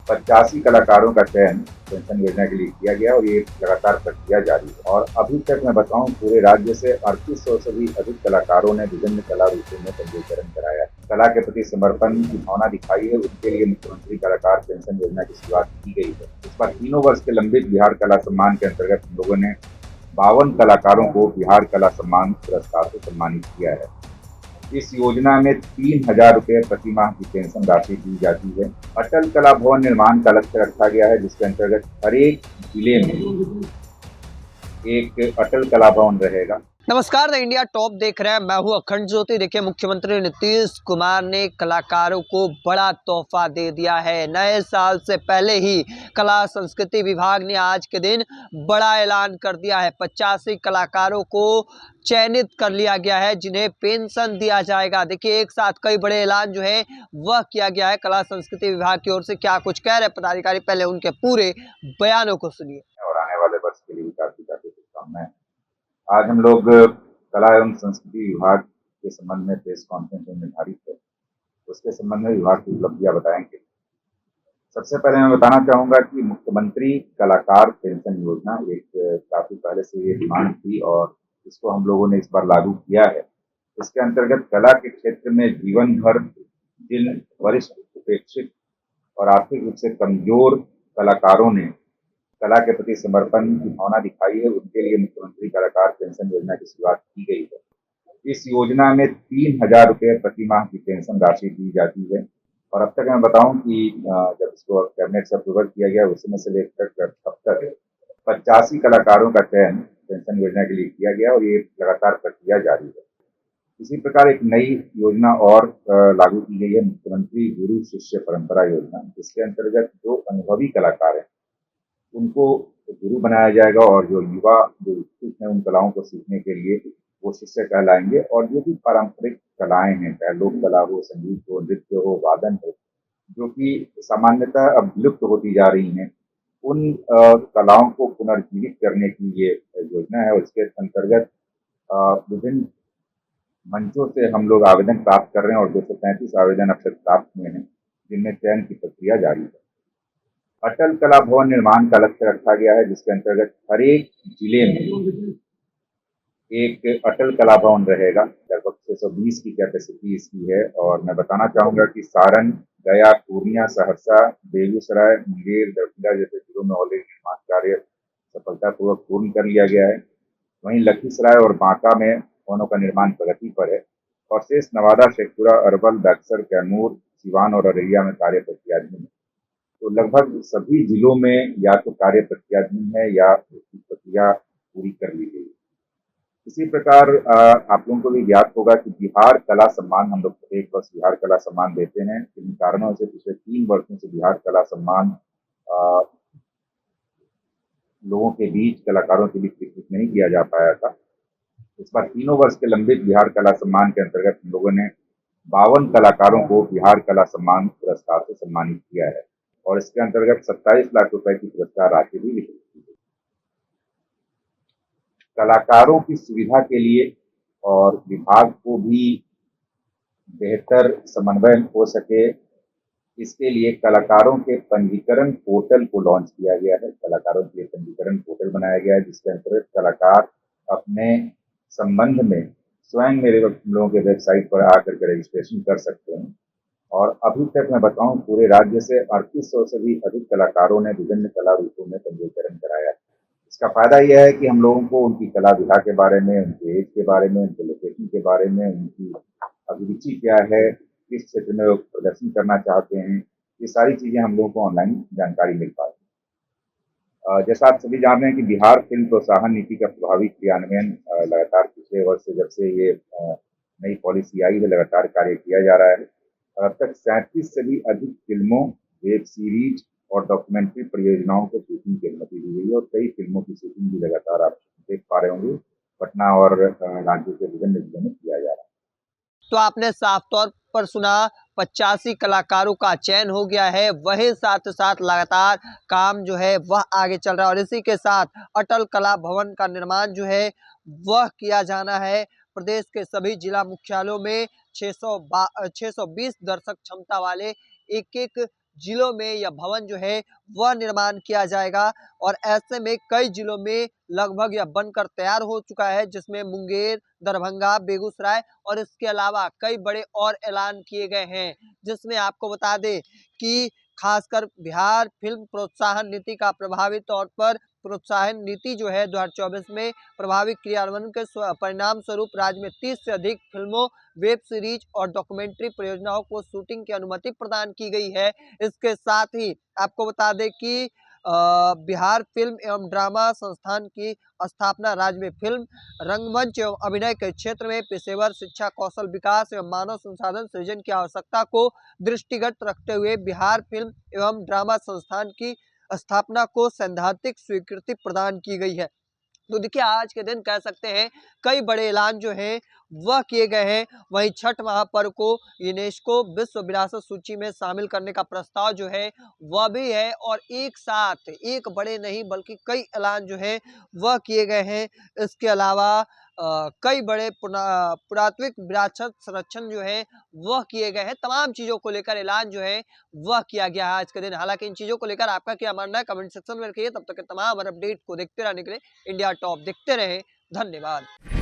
85 कलाकारों का चयन पेंशन योजना के लिए किया गया और ये लगातार प्रक्रिया जारी है। और अभी तक मैं बताऊं, पूरे राज्य से 3800 से भी अधिक कलाकारों ने विभिन्न कला रूपों में पंजीकरण कराया। कला के प्रति समर्पण की भावना दिखाई है, उनके लिए मुख्यमंत्री कलाकार पेंशन योजना की शुरुआत की गई है। इस बार 3 वर्ष के लंबित बिहार कला सम्मान के अंतर्गत हम लोगों ने 52 कलाकारों को बिहार कला सम्मान पुरस्कार से सम्मानित किया है। इस योजना में 3,000 रुपये प्रति माह की पेंशन राशि दी जाती है। अटल कला भवन निर्माण का लक्ष्य रखा गया है, जिसके अंतर्गत हर एक जिले में एक अटल कला भवन रहेगा। नमस्कार, द इंडिया टॉप देख रहे हैं। मैं हूं अखंड ज्योति। देखिए, मुख्यमंत्री नीतीश कुमार ने कलाकारों को बड़ा तोहफा दे दिया है। नए साल से पहले ही कला संस्कृति विभाग ने आज के दिन बड़ा ऐलान कर दिया है। 85 कलाकारों को चयनित कर लिया गया है, जिन्हें पेंशन दिया जाएगा। देखिए, एक साथ कई बड़े ऐलान जो है वह किया गया है कला संस्कृति विभाग की ओर से। क्या कुछ कह रहे पदाधिकारी, पहले उनके पूरे बयानों को सुनिए। और आने वाले वर्ष के लिए भी काफी शुभकामनाएं। आज हम लोग कला एवं संस्कृति विभाग के संबंध में प्रेस कॉन्फ्रेंस में निर्धारित है, उसके संबंध में विभाग की उपलब्धियां बताएंगे। सबसे पहले मैं बताना चाहूंगा कि मुख्यमंत्री कलाकार पेंशन योजना एक काफी पहले से ये डिमांड थी और इसको हम लोगों ने इस बार लागू किया है। इसके अंतर्गत कला के क्षेत्र में जीवन भर जिन वरिष्ठ, उपेक्षित और आर्थिक रूप से कमजोर कलाकारों ने कला के प्रति समर्पण की भावना दिखाई है, उनके लिए मुख्यमंत्री कलाकार पेंशन योजना की शुरुआत की गई है। इस योजना में 3,000 रुपये प्रति माह की पेंशन राशि दी जाती है। और अब तक मैं बताऊं कि जब इसको कैबिनेट से अप्रूवल किया गया, उस समय से लेकर अब तक 85 कलाकारों का चयन पेंशन योजना के लिए किया गया और ये लगातार प्रक्रिया जारी है। इसी प्रकार एक नई योजना और लागू की गई है, मुख्यमंत्री गुरु शिष्य परंपरा योजना। जिसके अंतर्गत जो अनुभवी कलाकार हैं उनको गुरु बनाया जाएगा और जो युवा जो इच्छुक हैं उन कलाओं को सीखने के लिए वो शिष्य कहलाएंगे। और जो भी पारंपरिक कलाएं हैं, चाहे लोक कला हो, संगीत हो, नृत्य हो, वादन हो, जो कि सामान्यतः अब विलुप्त होती जा रही हैं, उन कलाओं को पुनर्जीवित करने की ये योजना है। और इसके अंतर्गत विभिन्न मंचों से हम लोग आवेदन प्राप्त कर रहे हैं और 235 आवेदन अब तक प्राप्त हुए हैं, जिनमें चयन की प्रक्रिया जारी है। अटल कला भवन निर्माण का लक्ष्य रखा गया है, जिसके अंतर्गत हर एक जिले में एक अटल कला भवन रहेगा। लगभग 620 की कैपेसिटी इसकी है। और मैं बताना चाहूंगा कि सारण, गया, पूर्णिया, सहरसा, बेगूसराय, मुंगेर, दरभंगा जैसे जिलों में ऑलरेडी निर्माण कार्य सफलतापूर्वक पूर्ण कर लिया गया है। वहीं लखीसराय और बांका में भवनों का निर्माण प्रगति पर है और शेष नवादा, शेखपुरा, अरवल, बक्सर, कैमूर, सिवान और अररिया में कार्य प्रक्रियाधीन है। तो लगभग सभी जिलों में या तो कार्य प्रक्रियाधीन है या उसकी प्रक्रिया पूरी कर ली गई है। इसी प्रकार आप लोगों को भी ज्ञात होगा कि बिहार कला सम्मान हम लोग प्रत्येक वर्ष बिहार कला सम्मान देते हैं। इन कारणों से पिछले 3 वर्षों से बिहार कला सम्मान लोगों के बीच, कलाकारों के बीच वितरित नहीं किया जा पाया था। इस बार 3 वर्ष के लंबित बिहार कला सम्मान के अंतर्गत हम लोगों ने 52 कलाकारों को बिहार कला सम्मान पुरस्कार से सम्मानित किया है और इसके अंतर्गत 27 लाख रुपए की पुरस्कार राशि भी वितरित की गई। कलाकारों की सुविधा के लिए और विभाग को भी बेहतर समन्वय हो सके, इसके लिए कलाकारों के पंजीकरण पोर्टल को लॉन्च किया गया है। कलाकारों के लिए पंजीकरण पोर्टल बनाया गया है, जिसके अंतर्गत कलाकार अपने संबंध में स्वयं मेरे लोगों के वेबसाइट पर आकर के रजिस्ट्रेशन कर सकते हैं। और अभी तक मैं बताऊं, पूरे राज्य से 3800 से भी अधिक कलाकारों ने विभिन्न कला रूपों में पंजीकरण कराया है। इसका फायदा यह है कि हम लोगों को उनकी कला विधा के बारे में, उनके एज के बारे में, उनके लोकेशन के बारे में, उनकी अभिरुचि क्या है, किस क्षेत्र में वो प्रदर्शन करना चाहते हैं, ये सारी चीजें हम लोगों को ऑनलाइन जानकारी मिल पाती है। जैसा आप सभी जान रहे हैं कि बिहार फिल्म प्रोत्साहन नीति का प्रभावी क्रियान्वयन लगातार पिछले वर्ष से, जब से ये नई पॉलिसी आई है, लगातार कार्य किया जा रहा है। अब तक 37 से भी अधिक फिल्मों, वेब सीरीज और डॉक्यूमेंट्री परियोजनाओं को शूटिंग की अनुमति दी गई है और कई फिल्मों की शूटिंग भी लगातार आप देख पा रहे होंगे पटना और राज्य के विभिन्न जिलों में किया जा रहा है। तो आपने साफ तौर पर सुना, 85 कलाकारों का चयन हो गया है। वही साथ साथ लगातार काम जो है वह आगे चल रहा है और इसी के साथ अटल कला भवन का निर्माण जो है वह किया जाना है। प्रदेश के सभी जिला मुख्यालयों में 620 दर्शक क्षमता वाले एक जिलों में यह भवन जो है वह निर्माण किया जाएगा और ऐसे में कई जिलों में लगभग यह बनकर तैयार हो चुका है, जिसमें मुंगेर, दरभंगा, बेगूसराय और इसके अलावा कई बड़े और ऐलान किए गए हैं, जिसमें आपको बता दें कि खासकर बिहार फिल्म प्रोत्साहन नीति का प्रभावी तौर पर प्रोत्साहन नीति जो है 2024 में प्रभावी क्रियान्वयन के परिणाम स्वरूप राज्य में 30 से अधिक फिल्मों, वेब सीरीज और डॉक्यूमेंट्री परियोजनाओं को शूटिंग की अनुमति प्रदान की गई है। इसके साथ ही आपको बता दें कि बिहार फिल्म एवं ड्रामा संस्थान की स्थापना राज्य में फिल्म, रंगमंच एवं अभिनय के क्षेत्र में पेशेवर शिक्षा, कौशल विकास एवं मानव संसाधन सृजन की आवश्यकता को दृष्टिगत रखते हुए बिहार फिल्म एवं ड्रामा संस्थान की स्थापना को सैद्धांतिक स्वीकृति प्रदान की गई है। तो देखिए आज के दिन कह सकते हैं कई बड़े ऐलान जो हैं वह किए गए हैं। वहीं छठ महापर्व को यूनेस्को विश्व विरासत सूची में शामिल करने का प्रस्ताव जो है वह भी है और एक साथ एक बड़े नहीं बल्कि कई ऐलान जो है वह किए गए हैं। इसके अलावा कई बड़े पुरातात्विक विरासत संरक्षण जो है वह किए गए हैं। तमाम चीजों को लेकर ऐलान जो है वह किया गया है आज के दिन। हालांकि इन चीजों को लेकर आपका क्या मानना है कमेंट सेक्शन में रखिए। तब तक के तमाम अपडेट को देखते रहने के लिए इंडिया टॉप देखते रहे। धन्यवाद।